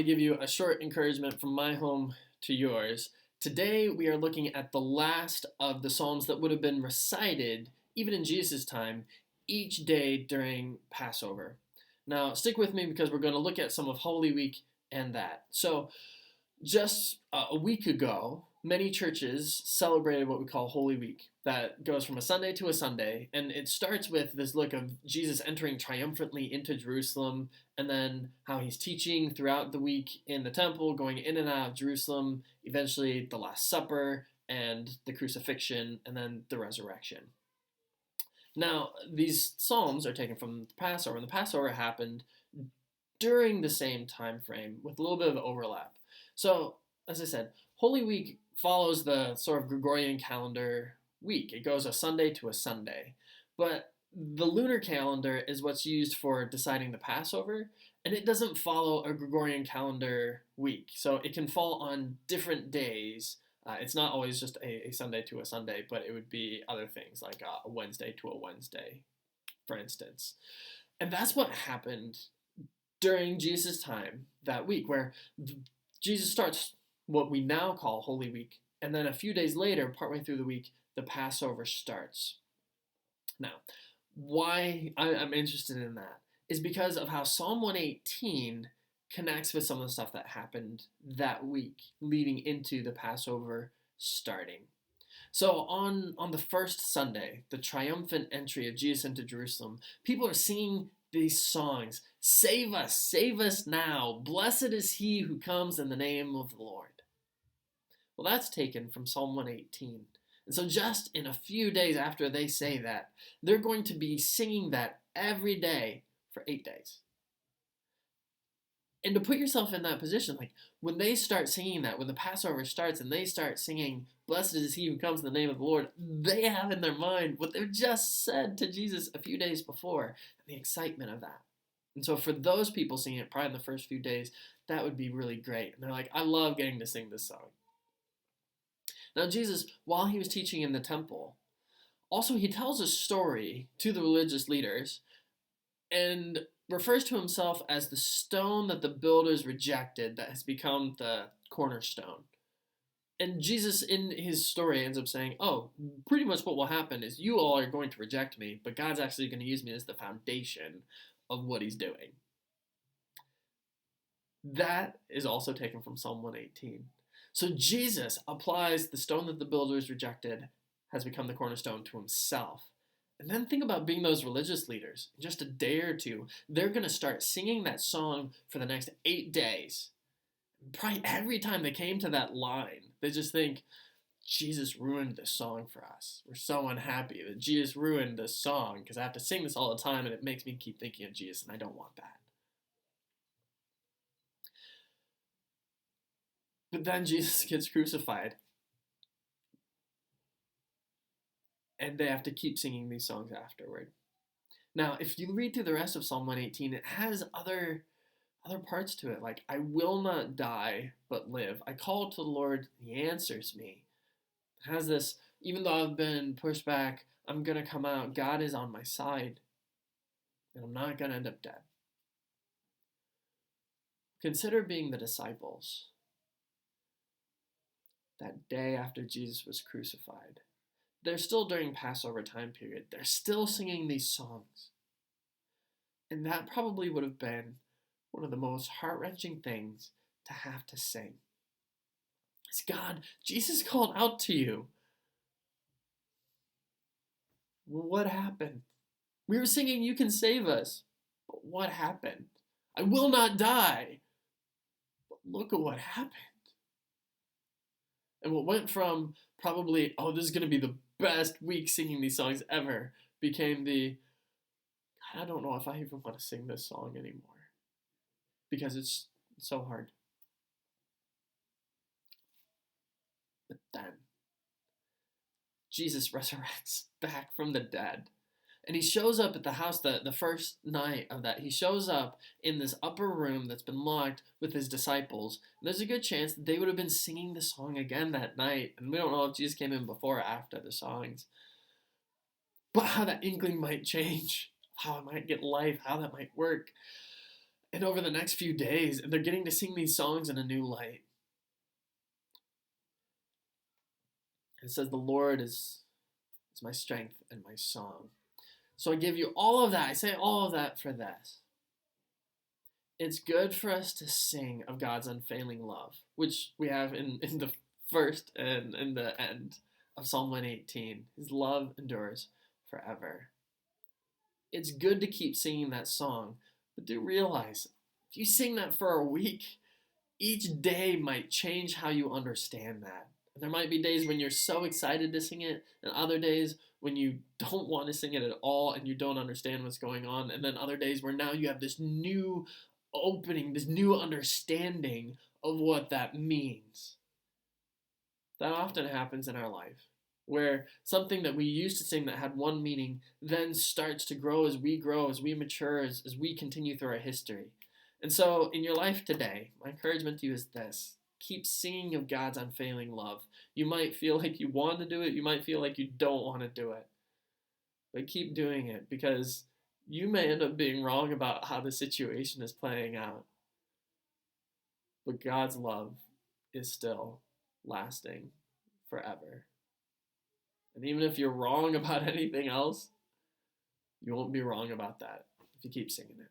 give you a short encouragement from my home to yours. Today we are looking at the last of the Psalms that would have been recited, even in Jesus' time, each day during Passover. Now, stick with me because we're going to look at some of Holy Week and that. So, just a week ago, many churches celebrated what we call Holy Week. That goes from a Sunday to a Sunday, and it starts with this look of Jesus entering triumphantly into Jerusalem, and then how he's teaching throughout the week in the temple, going in and out of Jerusalem, eventually the Last Supper, and the crucifixion, and then the resurrection. Now, these Psalms are taken from the Passover, and the Passover happened during the same time frame with a little bit of overlap. So, as I said, Holy Week follows the sort of Gregorian calendar week. It goes a Sunday to a Sunday. But the lunar calendar is what's used for deciding the Passover, and it doesn't follow a Gregorian calendar week. So it can fall on different days. It's not always just a Sunday to a Sunday, but it would be other things like a Wednesday to a Wednesday, for instance. And that's what happened during Jesus' time that week, where Jesus starts what we now call Holy Week, and then a few days later, partway through the week, the Passover starts. Now, why I'm interested in that is because of how Psalm 118 connects with some of the stuff that happened that week leading into the Passover starting. So on the first Sunday, the triumphant entry of Jesus into Jerusalem, people are singing these songs. Save us now. Blessed is he who comes in the name of the Lord. Well, that's taken from Psalm 118. And so just in a few days after they say that, they're going to be singing that every day for 8 days. And to put yourself in that position, like when they start singing that, when the Passover starts and they start singing, blessed is he who comes in the name of the Lord, they have in their mind what they've just said to Jesus a few days before, and the excitement of that. And so for those people singing it probably in the first few days, that would be really great. And they're like, I love getting to sing this song. Now Jesus, while he was teaching in the temple, also he tells a story to the religious leaders and refers to himself as the stone that the builders rejected that has become the cornerstone. And Jesus in his story ends up saying, oh, pretty much what will happen is you all are going to reject me, but God's actually going to use me as the foundation of what he's doing. That is also taken from Psalm 118. So Jesus applies the stone that the builders rejected has become the cornerstone to himself. And then think about being those religious leaders. In just a day or two, they're going to start singing that song for the next 8 days. Probably every time they came to that line, they just think, Jesus ruined this song for us. We're so unhappy that Jesus ruined this song because I have to sing this all the time and it makes me keep thinking of Jesus and I don't want that. But then Jesus gets crucified. And they have to keep singing these songs afterward. Now, if you read through the rest of Psalm 118, it has other parts to it, like, I will not die, but live. I call to the Lord, he answers me. It has this, even though I've been pushed back, I'm going to come out. God is on my side, and I'm not going to end up dead. Consider being the disciples that day after Jesus was crucified. They're still during Passover time period. They're still singing these songs. And that probably would have been one of the most heart-wrenching things to have to sing. It's God, Jesus called out to you. Well, what happened? We were singing, you can save us. But what happened? I will not die. But look at what happened. And what went from probably, oh, this is going to be the best week singing these songs ever, became the, God, I don't know if I even want to sing this song anymore. Because it's so hard. But then, Jesus resurrects back from the dead. And he shows up at the house the first night of that. He shows up in this upper room that's been locked with his disciples. And there's a good chance that they would have been singing the song again that night. And we don't know if Jesus came in before or after the songs. But how that inkling might change, how it might get life, how that might work. And over the next few days, they're getting to sing these songs in a new light. It says, the Lord is my strength and my song. So I give you all of that. I say all of that for this. It's good for us to sing of God's unfailing love, which we have in the first and in the end of Psalm 118. His love endures forever. It's good to keep singing that song, but do realize if you sing that for a week, each day might change how you understand that. There might be days when you're so excited to sing it, and other days when you don't want to sing it at all and you don't understand what's going on, and then other days where now you have this new opening, this new understanding of what that means. That often happens in our life, where something that we used to sing that had one meaning then starts to grow, as we mature, as we continue through our history. And so in your life today, my encouragement to you is this. Keep singing of God's unfailing love. You might feel like you want to do it. You might feel like you don't want to do it. But keep doing it, because you may end up being wrong about how the situation is playing out. But God's love is still lasting forever. And even if you're wrong about anything else, you won't be wrong about that if you keep singing it.